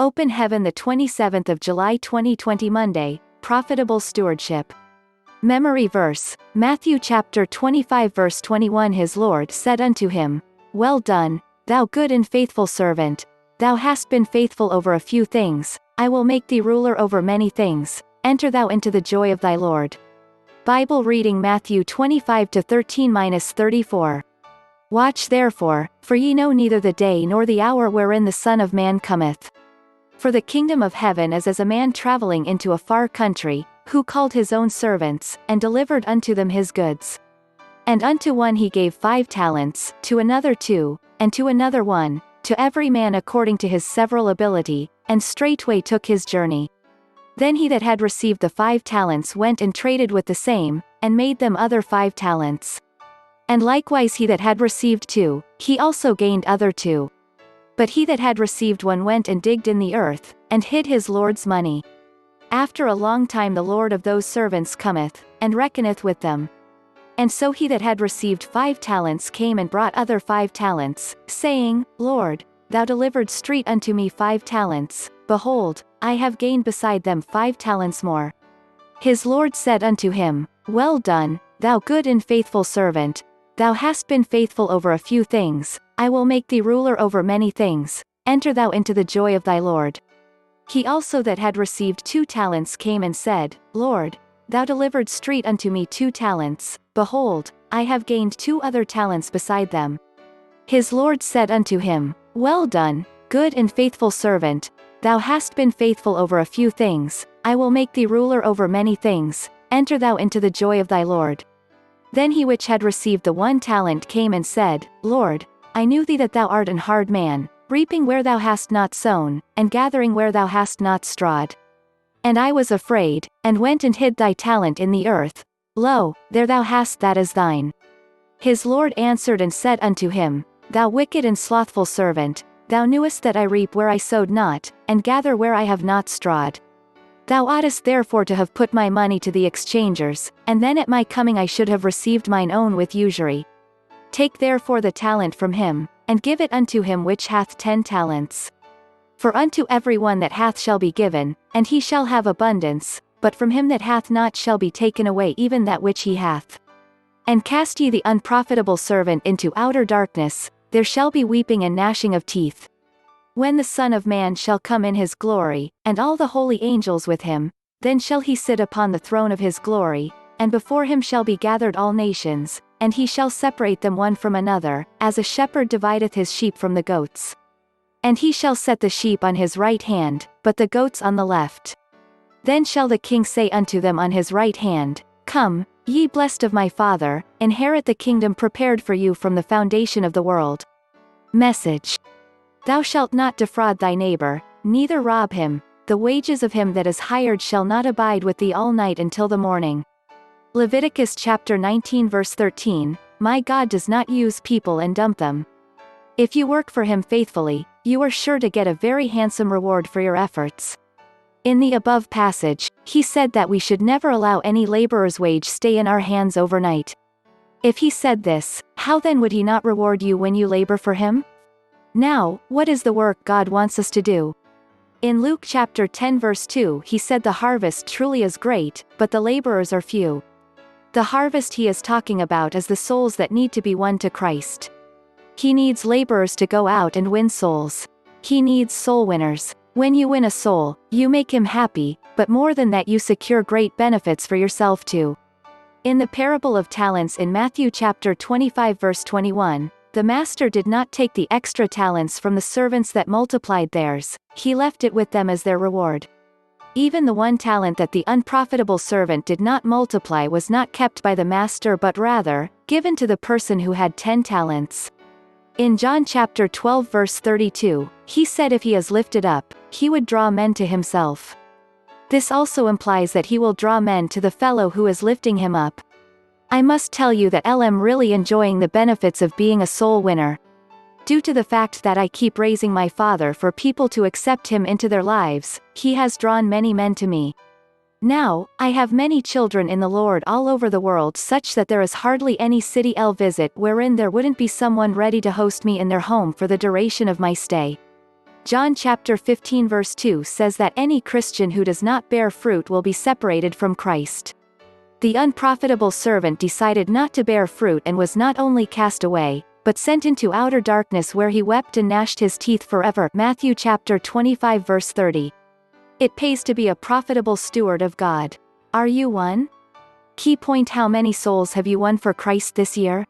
Open Heaven, the 27th of July 2020, Monday. Profitable stewardship. Memory verse, Matthew chapter 25 verse 21. His Lord said unto him, Well done, thou good and faithful servant. Thou hast been faithful over a few things, I will make thee ruler over many things. Enter thou into the joy of thy Lord. Bible reading, Matthew 25-13-34. Watch therefore, for ye know neither the day nor the hour wherein the Son of Man cometh. For the kingdom of heaven is as a man travelling into a far country, who called his own servants, and delivered unto them his goods. And unto one he gave 5 talents, to another 2, and to another 1, to every man according to his several ability, and straightway took his journey. Then he that had received the 5 talents went and traded with the same, and made them other 5 talents. And likewise he that had received 2, he also gained other 2. But he that had received 1 went and digged in the earth, and hid his Lord's money. After a long time the Lord of those servants cometh, and reckoneth with them. And so he that had received 5 talents came and brought other 5 talents, saying, Lord, thou delivered straight unto me 5 talents, behold, I have gained beside them 5 talents more. His Lord said unto him, Well done, thou good and faithful servant. Thou hast been faithful over a few things, I will make thee ruler over many things. Enter thou into the joy of thy Lord. He also that had received 2 talents came and said, Lord, thou delivered straight unto me 2 talents, behold, I have gained 2 other talents beside them. His Lord said unto him, Well done, good and faithful servant. Thou hast been faithful over a few things, I will make thee ruler over many things. Enter thou into the joy of thy Lord. Then he which had received the 1 talent came and said, Lord, I knew thee that thou art an hard man, reaping where thou hast not sown, and gathering where thou hast not strawed. And I was afraid, and went and hid thy talent in the earth. Lo, there thou hast that is thine. His Lord answered and said unto him, Thou wicked and slothful servant, thou knewest that I reap where I sowed not, and gather where I have not strawed. Thou oughtest therefore to have put my money to the exchangers, and then at my coming I should have received mine own with usury. Take therefore the talent from him, and give it unto him which hath 10 talents. For unto every one that hath shall be given, and he shall have abundance, but from him that hath not shall be taken away even that which he hath. And cast ye the unprofitable servant into outer darkness, there shall be weeping and gnashing of teeth. When the Son of Man shall come in his glory, and all the holy angels with him, then shall he sit upon the throne of his glory, and before him shall be gathered all nations, and he shall separate them one from another, as a shepherd divideth his sheep from the goats. And he shall set the sheep on his right hand, but the goats on the left. Then shall the king say unto them on his right hand, Come, ye blessed of my Father, inherit the kingdom prepared for you from the foundation of the world. Message. Thou shalt not defraud thy neighbor, neither rob him. The wages of him that is hired shall not abide with thee all night until the morning. Leviticus chapter 19 verse 13, My God does not use people and dump them. If you work for him faithfully, you are sure to get a very handsome reward for your efforts. In the above passage, he said that we should never allow any laborer's wage stay in our hands overnight. If he said this, how then would he not reward you when you labor for him? Now, what is the work God wants us to do? In Luke chapter 10 verse 2 he said the harvest truly is great, but the laborers are few. The harvest he is talking about is the souls that need to be won to Christ. He needs laborers to go out and win souls. He needs soul winners. When you win a soul, you make him happy, but more than that you secure great benefits for yourself too. In the parable of talents in Matthew chapter 25 verse 21, the master did not take the extra talents from the servants that multiplied theirs, he left it with them as their reward. Even the 1 talent that the unprofitable servant did not multiply was not kept by the master but rather, given to the person who had 10 talents. In John chapter 12 verse 32, he said if he is lifted up, he would draw men to himself. This also implies that he will draw men to the fellow who is lifting him up. I must tell you that I'm really enjoying the benefits of being a soul winner. Due to the fact that I keep raising my Father for people to accept him into their lives, he has drawn many men to me. Now, I have many children in the Lord all over the world such that there is hardly any city I'll visit wherein there wouldn't be someone ready to host me in their home for the duration of my stay. John chapter 15 verse 2 says that any Christian who does not bear fruit will be separated from Christ. The unprofitable servant decided not to bear fruit and was not only cast away, but sent into outer darkness where he wept and gnashed his teeth forever. Matthew chapter 25 verse 30. It pays to be a profitable steward of God. Are you one? Key point: how many souls have you won for Christ this year?